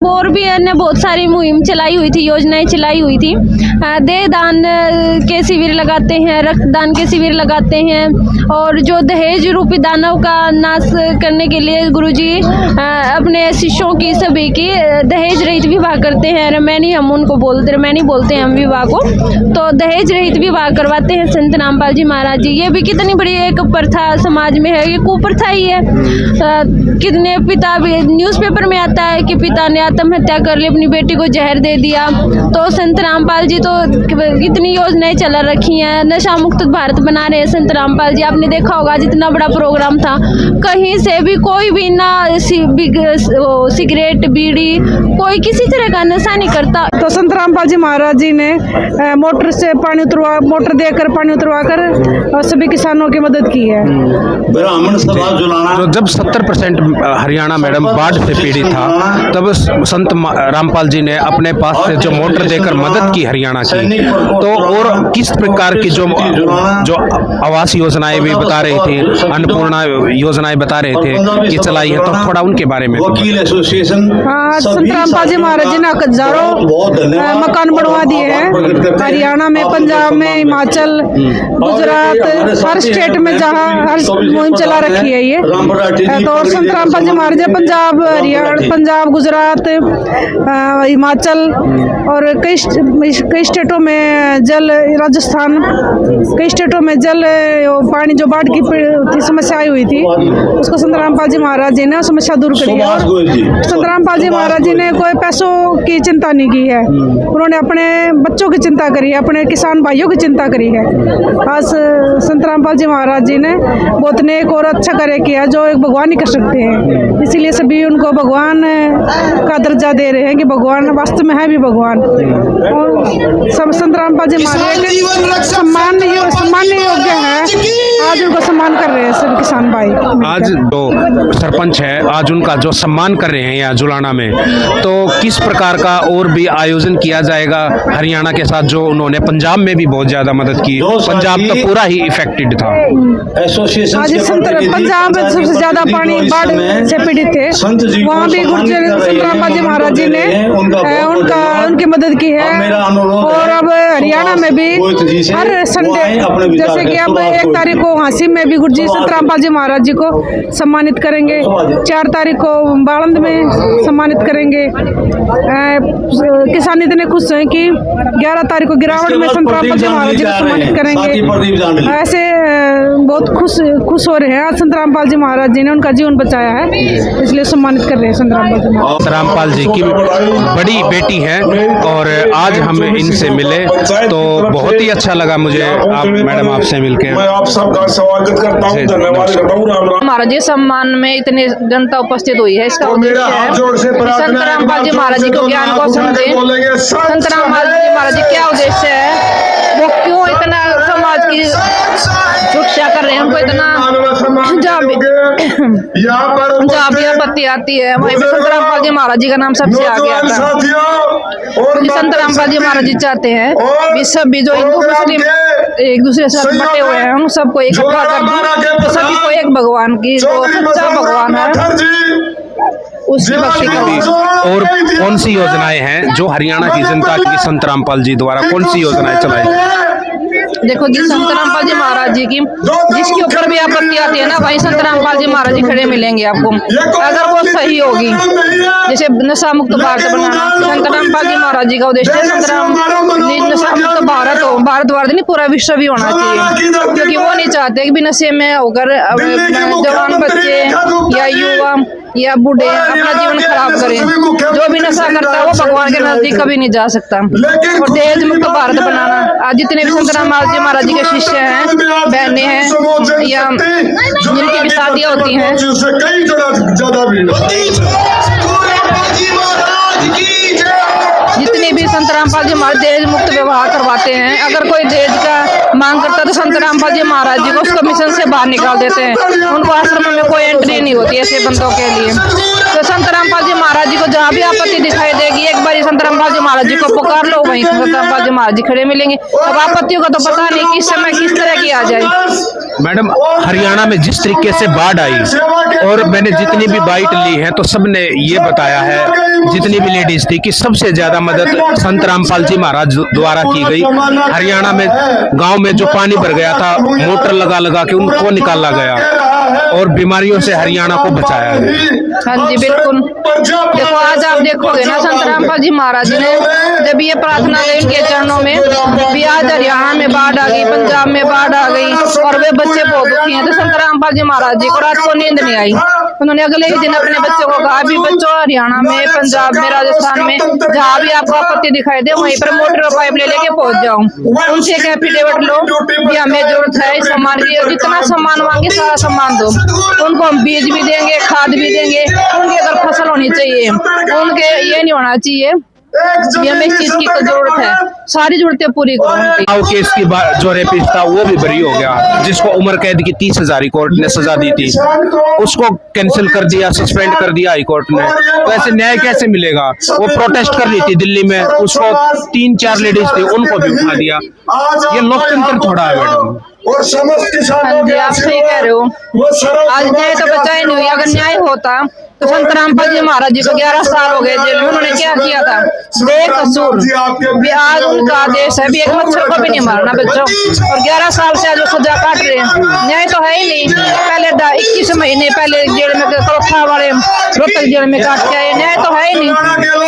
और भी अन्य बहुत सारी मुहिम चलाई हुई थी, योजनाएं चलाई हुई थी। देह दान के शिविर लगाते हैं, रक्तदान के शिविर लगाते हैं और जो दहेज रूपी दानव का नाश करने के लिए गुरुजी अपने शिष्यों की सभी की दहेज रहित विवाह करते हैं। रमैनी हम उनको रमैनी बोलते हैं हम विवाह को। तो दहेज रहित विवाह करवाते हैं संत रामपाल जी महाराज जी। ये भी कितनी बड़ी एक प्रथा समाज में है, ये कुप्रथा ही है। कितने पिता भी न्यूज़पेपर में आता है कि पिता ने आत्महत्या कर ली, अपनी बेटी को जहर दे दिया। तो संत रामपाल जी तो कितनी योजनाएं चला रखी हैं, नशा मुक्त भारत बना रहे हैं संत रामपाल जी। आपने देखा होगा जितना बड़ा प्रोग्राम था, कहीं से भी कोई भी ना सिगरेट बीड़ी कोई किसी तरह का नशा नहीं करता। तो संत रामपाल जी महाराज जी ने मोटर देकर पानी उतरवा कर सभी किसानों की मदद की है। ब्राह्मण सभा जुलाना तो जब 70% हरियाणा मैडम बाढ़ से पीड़ित था, तब संत रामपाल जी ने अपने पास से जो मोटर देकर मदद की हरियाणा की। तो और किस प्रकार की जो आवास योजनाएं भी बता रहे थे, अन्नपूर्णा योजनाएं बता रहे थे कि चलाई है, तो थोड़ा उनके बारे में। वकील एसोसिएशन संत रामपाल जी महाराज जी ने हजारों मकान बनवा दिए हैं हरियाणा में, पंजाब में, हिमाचल, गुजरात, हर स्टेट में जहाँ हर मुहिम चला रखी है ये। तो संत रामपाल जी महाराज जी पंजाब, हरियाणा, पंजाब, गुजरात, हिमाचल और कई स्टेटों में जल, राजस्थान, कई स्टेटों में जल पानी जो बाढ़ की समस्या आई हुई थी, उसको संत रामपाल जी महाराज जी ने समस्या दूर करी है। और संत रामपाल जी महाराज जी ने कोई पैसों की चिंता नहीं की है, उन्होंने अपने बच्चों की चिंता करी है, अपने किसान भाइयों की चिंता करी है। आज संत रामपाल जी महाराज जी ने बहुत नेक और अच्छा कार्य किया जो एक भगवान ही कर सकते हैं। इसीलिए सभी उनको भगवान का दर्जा दे रहे हैं कि भगवान वास्तव में है भी भगवान। और सब संत रामपाल जी महाराज के सम्मान योग्य है, आज उनको सम्मान कर रहे हैं सभी किसान भाई। आज जो सरपंच है, आज उनका जो सम्मान कर रहे हैं यहाँ जुलाना में, तो किस प्रकार का और भी आयोजन किया जाएगा हरियाणा के साथ, जो उन्होंने पंजाब में भी बहुत ज्यादा मदद की। पंजाब तो पूरा ही इफेक्टेड था। पंजाब में सबसे ज्यादा पानी बाढ़ से पीड़ित थे, वहाँ भी गुरुजी संत रामपाल जी महाराज जी ने उनकी मदद की है। और अब हरियाणा में भी हर संडे, जैसे कि अब 1 तारीख को हांसी में भी गुरुजी संत रामपाल जी महाराज जी को सम्मानित करेंगे, 4 तारीख को बालंद में सम्मानित करेंगे। किसान इतने खुश हैं कि 11 तारीख को गिरावट में संत रामपाल जी महाराज जी को सम्मानित करेंगे। ऐसे बहुत खुश हो रहे हैं। आज संत रामपाल जी महाराज जी ने उनका जीवन बचाया है, इसलिए सम्मानित कर रहे हैं संत रामपाल जी महाराज। रामपाल जी की बड़ी बेटी है और आज हम इनसे मिले तो बहुत ही अच्छा लगा मुझे मैडम आपसे मिलकर। मैं आप सबका स्वागत करता हूँ, धन्यवाद करता हूँ। महाराज जी सम्मान में इतने जनता उपस्थित हुई है, इसका उद्देश्य है संत रामपाल जी महाराज जी को ज्ञान को समझे। संत रामपाल जी महाराज जी क्या उद्देश्य है, वो क्यों इतना समाज की सुरक्षा कर रहे हैं, उनको इतना जहाँ भी आपत्ति आती है वहीं पे संत रामपाल जी महाराज जी का नाम सबसे आगे आता है। संत रामपाल जी महाराज जी चाहते हैं कि सभी जो हिंदू मुस्लिम एक दूसरे से बटे हुए हैं, उन सबको इकट्ठा कर दें, तो सभी को एक भगवान की, जो सच्चा भगवान है उसकी भक्ति करें। और कौन सी योजनाएं हैं जो हरियाणा की जनता की संत रामपाल जी द्वारा कौन सी योजनाएं चलाई? देखो जी, संत रामपाल जी महाराज जी की जिसके ऊपर भी आपत्ति आती है ना, वहीं संत रामपाल जी महाराज जी खड़े मिलेंगे आपको, अगर वो सही होगी। जैसे नशा मुक्त भारत बनाना संत रामपाल जी महाराज जी का उद्देश्य है। संत राम नशा मुक्त भारत हो, भारत नहीं पूरा विश्व भी होना चाहिए, क्योंकि वो नहीं चाहते कि भी नशे में होकर जवान बच्चे या युवा या बूढ़े अपना जीवन खराब करें। जो भी नशा करता है वो भगवान के नजदीक कभी नहीं जा सकता। और दहेज मुक्त भारत बनाना, आज जितने भी संत रामपाल जी महाराज जी के शिष्य हैं, बहनें हैं या जिनकी भी शादियाँ होती हैं, जितने भी संत रामपाल जी महाराज दहेज मुक्त व्यवहार करवाते हैं, अगर कोई दहेज का मांग करता है तो संत रामपाल जी महाराज जी को उसको मिशन से बाहर निकाल देते हैं। उनको आश्रम में कोई एंट्री नहीं होती ऐसे बंदों के लिए। तो संत रामपाल जी महाराज जी को जहाँ भी आपत्ति दिखाई देगी, एक बार संत रामपाल जी महाराज जी को पुकार लो, वहीं संत रामपाल जी महाराज जी खड़े मिलेंगे। अब आपत्तियों का तो पता नहीं किस समय किस तरह की आ जाए। मैडम, हरियाणा में जिस तरीके से बाढ़ आई, और मैंने जितनी भी बाइट ली है तो सबने ये बताया है, जितनी भी लेडीज थी, कि सबसे ज्यादा मदद संत रामपाल जी महाराज द्वारा की गई। हरियाणा में गांव में जो पानी भर गया था, मोटर लगा लगा के उनको निकाला गया और बीमारियों से हरियाणा को बचाया गया। हाँ जी बिल्कुल। देखो आज आप देखोगे ना, संत रामपाल जी महाराज जी ने जब ये प्रार्थना गई उनके चरणों में, भी आज हरियाणा में बाढ़ आ गई, पंजाब में बाढ़ आ गई और वे बच्चे बहुत दुखी हैं, तो संत रामपाल जी महाराज जी को रात को नींद नहीं आई। उन्होंने अगले ही दिन अपने बच्चों को कहा, भी बच्चों हरियाणा में, पंजाब में, राजस्थान में जहाँ भी आपको आपत्ति दिखाई दे, वहीं पर मोटर और पाइप ले लेके पहुंच जाओ। उनसे एक एफिडेविट लो कि हमें जरूरत है इस सामान की, और जितना सामान मांगे सारा सामान दो। उनको हम बीज भी देंगे, खाद भी देंगे, उनकी अगर फसल होनी चाहिए, उनके ये नहीं होना चाहिए हमें इस चीज की जरूरत है, सारी जरूरतें पूरी करो। केस की जो रेपिस्ट था वो भी बरी हो गया, जिसको उम्र कैद की 30,000 कोर्ट ने सजा दी थी, उसको कैंसिल कर दिया, सस्पेंड कर दिया हाई कोर्ट ने। तो ऐसे न्याय कैसे मिलेगा? वो प्रोटेस्ट कर रही थी दिल्ली में, उसको 3-4 लेडीज थी, उनको भी उठा दिया। ये लोकतंत्र थोड़ा है मैडम। और समस्त किसानों के आप सही कह रहे हो। आज न्याय तो बचाई नहीं हुई। अगर न्याय होता तो संत रामपाल जी महाराज जी को 11 साल हो गए जेल में। उन्होंने क्या किया था? बेकसूर। आज उनका आदेश है, भी एक मच्छर को भी नहीं मारना बच्चों, और 11 साल से आज सजा काट रहे हैं। न्याय तो है ही नहीं। पहले 21 महीने पहले जेल में, करोथा वाले रोहतक जेल में काट के आए। न्याय तो है ही नहीं।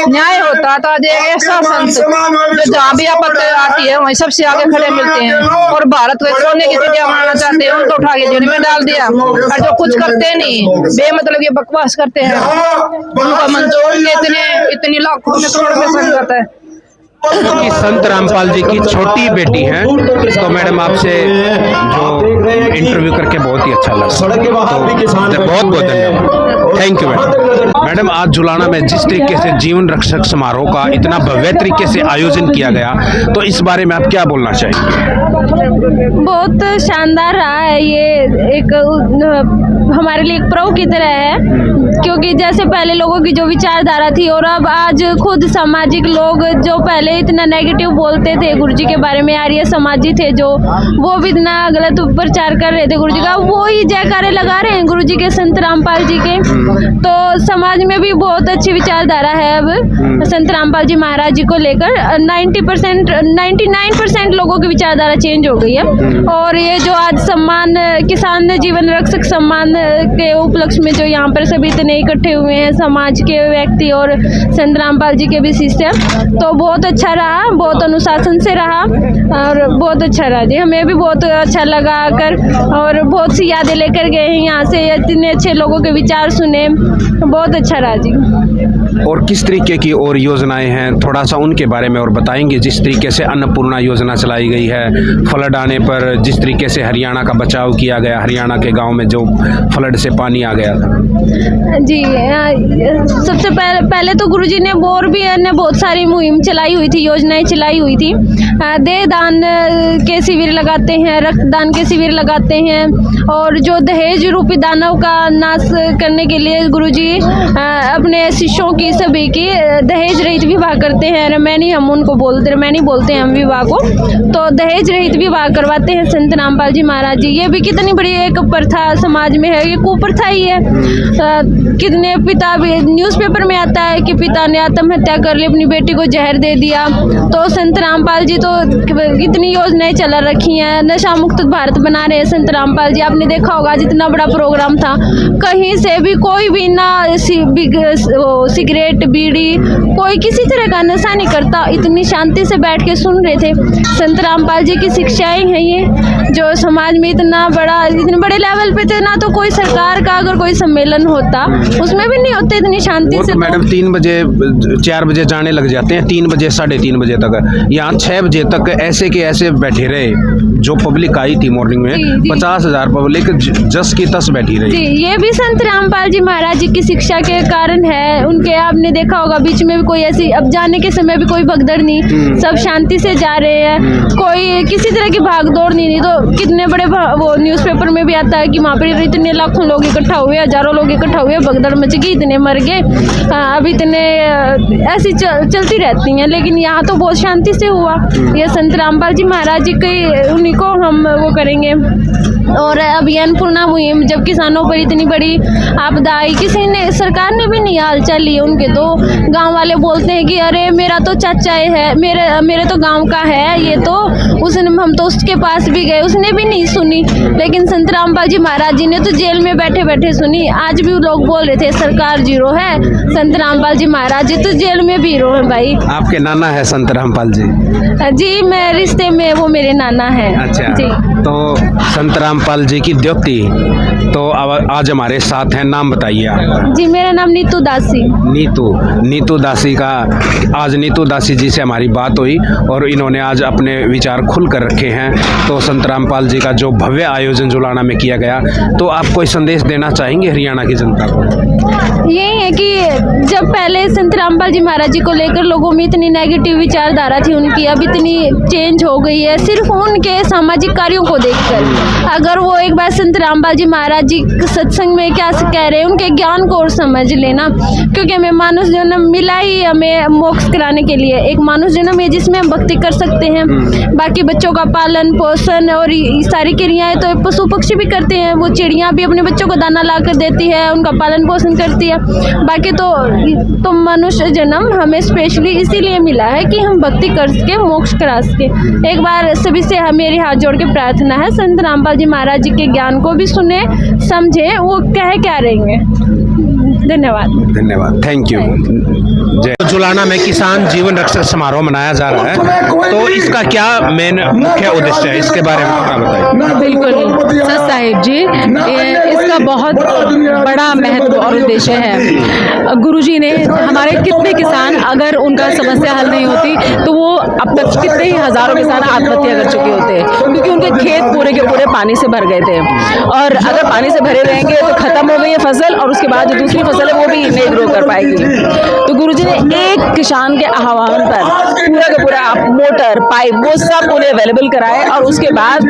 न्याय होता तो आज एक ऐसा संत जो जहाँ भी आपत्ति आती है वहीं सबसे आगे खड़े मिलते हैं, और भारत को सोने की चिड़िया बनाना चाहते हैं, उनको उठा के जेल में डाल दिया। और जो कुछ करते नहीं, बेमतलब ये बकवास करते हैं, उनको मंजूर इतनी लाखों में करोड़ में संगत है। क्योंकि संत रामपाल जी की छोटी बेटी है, तो मैडम आपसे जो इंटरव्यू करके बहुत ही अच्छा लगा, तो बहुत बहुत धन्यवाद। Thank you madam. मैडम, आज जुलाना में जिस तरीके से जीवन रक्षक समारोह का इतना भव्य तरीके से आयोजन किया गया, तो इस बारे में आप क्या बोलना चाहेंगे? बहुत शानदार रहा है ये। एक हमारे लिए एक पर्व की तरह है, क्योंकि जैसे पहले लोगों की जो विचारधारा थी, और अब आज खुद सामाजिक लोग जो पहले इतना नेगेटिव बोलते थे गुरु जी के बारे में, आर्य समाजी थे जो, वो भी इतना गलत प्रचार कर रहे थे गुरु जी का, वो ही जयकारे लगा रहे हैं गुरु जी के, संत रामपाल जी के। तो समाज में भी बहुत अच्छी विचारधारा है अब संत रामपाल जी महाराज जी को लेकर। 99% लोगों की विचारधारा चेंज हो गई है। और ये जो आज सम्मान, किसान जीवन रक्षक सम्मान के उपलक्ष्य में जो यहाँ पर सभी इतने इकट्ठे हुए हैं, समाज के व्यक्ति और संत रामपाल जी के भी शिष्य, तो बहुत अच्छा रहा, बहुत अनुशासन से रहा और बहुत अच्छा रहा जी। हमें भी बहुत अच्छा लगा आकर, और बहुत सी यादें लेकर गए हैं यहाँ से, इतने अच्छे लोगों के विचार सुने, बहुत अच्छा रहा जी। और किस तरीके की और योजनाएं हैं, थोड़ा सा उनके बारे में और बताएंगे? जिस तरीके से अन्नपूर्णा योजना चलाई गई है, फ्लड आने पर जिस तरीके से हरियाणा का बचाव किया गया, हरियाणा के गांव में जो फ्लड से पानी आ गया था जी। सबसे पहले तो गुरुजी ने बोर भी ने बहुत सारी मुहिम चलाई हुई थी, योजनाएं चलाई हुई थी। देह दान के शिविर लगाते हैं, रक्तदान के शिविर लगाते हैं, और जो दहेज रूपी दानव का नाश करने के लिए गुरुजी अपने शिष्यों की सभी की दहेज रहित विवाह करते हैं। रमैनी हम उनको रमैनी बोलते हैं हम विवाह को, तो दहेज रहित विवाह करवाते हैं संत रामपाल जी महाराज जी। ये भी कितनी बड़ी एक प्रथा समाज में है, ये कुप्रथा ही है। कितने पिता भी न्यूज़पेपर में आता है कि पिता ने आत्महत्या कर ली, अपनी बेटी को जहर दे दिया। तो संत रामपाल जी तो कितनी योजनाएं चला रखी हैं, नशा मुक्त भारत बना रहे हैं संत रामपाल जी। आपने देखा होगा जितना बड़ा प्रोग्राम था, कहीं से भी कोई भी ना सिगरेट बीड़ी कोई किसी तरह का नशा नहीं करता, इतनी शांति से बैठ के सुन रहे थे। संत रामपाल जी की शिक्षाएं हैं ये, जो समाज में इतने बड़े लेवल पे थे ना, तो कोई सरकार का अगर कोई सम्मेलन होता उसमें भी नहीं होते इतनी शांति वो से। तो मैडम 3 बजे 4 बजे जाने लग जाते हैं, 3 बजे 3:30 बजे तक। यहाँ 6 बजे तक ऐसे के ऐसे बैठे रहे, जो पब्लिक आई थी मॉर्निंग में, जी। 50,000 पब्लिक जस की तस बैठी रही। जी, ये भी संत रामपाल जी महाराज जी की शिक्षा के कारण है। उनके आपने देखा होगा बीच में भी कोई ऐसी, अब जाने के समय भी कोई भगदड़ नहीं, सब शांति से जा रहे हैं, कोई किसी तरह की भागदौड़ नहीं। तो कितने बड़े वो न्यूज़पेपर में भी आता है कि वहाँ पर इतने लाखों लोग इकट्ठा हुए, हजारों लोग इकट्ठा हुए, भगदड़ मच गई, इतने मर गए। अब इतने ऐसी चलती रहती हैं, लेकिन यहाँ तो बहुत शांति से हुआ। ये संत रामपाल जी महाराज जी के उन्हीं को हम वो करेंगे। और अभियान पूर्णा मुहिम, जब किसानों पर इतनी बड़ी आपदा आई, किसी ने, सरकार ने भी नहीं हालचाल ली। उनके तो गांव वाले बोलते हैं कि अरे मेरा तो चाचा है, मेरे तो गांव का है ये, तो उसने, हम तो उसके पास भी गए, उसने भी नहीं सुनी। लेकिन संत रामपाल जी महाराज जी ने तो जेल में बैठे बैठे सुनी। आज भी लोग बोल रहे थे सरकार जीरो है, संत रामपाल जी महाराज जी तो जेल में भी हीरो है भाई। आपके नाना है संत रामपाल जी? जी, मैं रिश्ते में वो मेरे नाना है। अच्छा जी। तो संत रामपाल जी की द्योती तो आज हमारे साथ हैं, नाम बताइए आपका। जी, मेरा नाम नीतू दासी। नीतू दासी का, आज नीतू दासी जी से हमारी बात हुई और इन्होंने आज अपने विचार खुल कर रखे हैं। तो संत रामपाल जी का जो भव्य आयोजन जुलाना में किया गया, तो आप कोई संदेश देना चाहेंगे हरियाणा की जनता को? यही है कि जब पहले संत रामपाल जी महाराज जी को लेकर लोगों में इतनी नेगेटिव विचारधारा थी उनकी, अब इतनी चेंज हो गई है सिर्फ उनके सामाजिक कार्यों को देखकर। अगर वो एक बार संत रामपाल जी महाराज जी सत्संग में क्या कह रहे हैं, उनके ज्ञान को और समझ लेना, क्योंकि हमें मानुष जन्म मिला ही हमें मोक्ष कराने के लिए। एक मानुष जन्म है जिसमें हम भक्ति कर सकते हैं, बाकी बच्चों का पालन पोषण और सारी क्रियाएं तो पशु पक्षी भी करते हैं। वो चिड़ियाँ भी अपने बच्चों को दाना ला कर देती है, उनका पालन पोषण करती है। बाकी तो मनुष्य जन्म हमें स्पेशली इसीलिए मिला है कि हम भक्ति कर सके, मोक्ष करा सके। एक बार सभी से मेरी हाथ जोड़ के प्रार्थना है, संत रामपाल जी महाराज जी के ज्ञान को भी सुने, समझे वो क्या रहेंगे। धन्यवाद, थैंक यू। जय। जुलाना में किसान जीवन रक्षक समारोह मनाया जा रहा है, तो इसका क्या मेन मुख्य उद्देश्य है, इसके बारे में थोड़ा बताइए। बिल्कुल सर साहिब जी, इसका बहुत बड़ा महत्व और उद्देश्य है। गुरुजी ने हमारे कितने किसान, अगर उनका समस्या हल नहीं होती तो वो अब तक कितने ही हजारों किसान आत्महत्या कर चुके होते, क्योंकि उनके खेत पूरे के पूरे पानी से भर गए थे। और अगर पानी से भरे रहेंगे तो खत्म हो गई है फसल, और उसके बाद जो दूसरी फसल है वो भी नहीं ग्रो कर पाएगी। तो गुरुजी ने एक किसान के आह्वान पर पूरा का पूरा मोटर पाइप वो सब उन्हें अवेलेबल कराए, और उसके बाद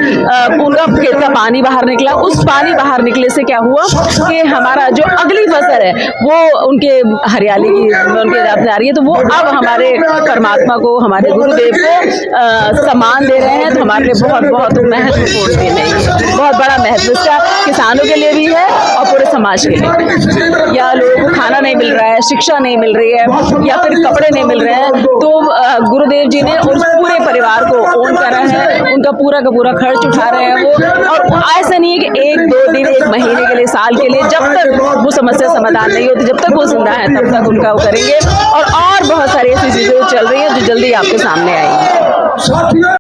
उनका खेत का पानी बाहर निकला। उस पानी बाहर निकले से क्या हुआ कि हमारा जो अगली फसल है वो उनके हरियाली की उनके आ रही है, तो वो अब हमारे परमात्मा को, हमारे गुरुदेव को सम्मान दे रहे हैं। तो हमारे लिए बहुत बहुत महत्वपूर्ण दिन है, बहुत बड़ा महत्व इसका किसानों के लिए भी है और पूरे समाज के लिए। या लोगों को खाना नहीं मिल रहा है, शिक्षा नहीं मिल रही है, या फिर कपड़े नहीं मिल रहे हैं, तो गुरुदेव जी ने उस पूरे परिवार को ओन करा है, उनका पूरा का पूरा खर्च उठा रहे हैं वो। और ऐसा नहीं है कि 1-2 दिन, 1 महीने के लिए, साल के लिए, जब तक वो समस्या समाधान नहीं होती, जब तक वो जिंदा है तब तक उनका वो करेंगे। और बहुत सारी ऐसी चीजें चल रही हैं जो जल्दी आपके सामने आएंगी।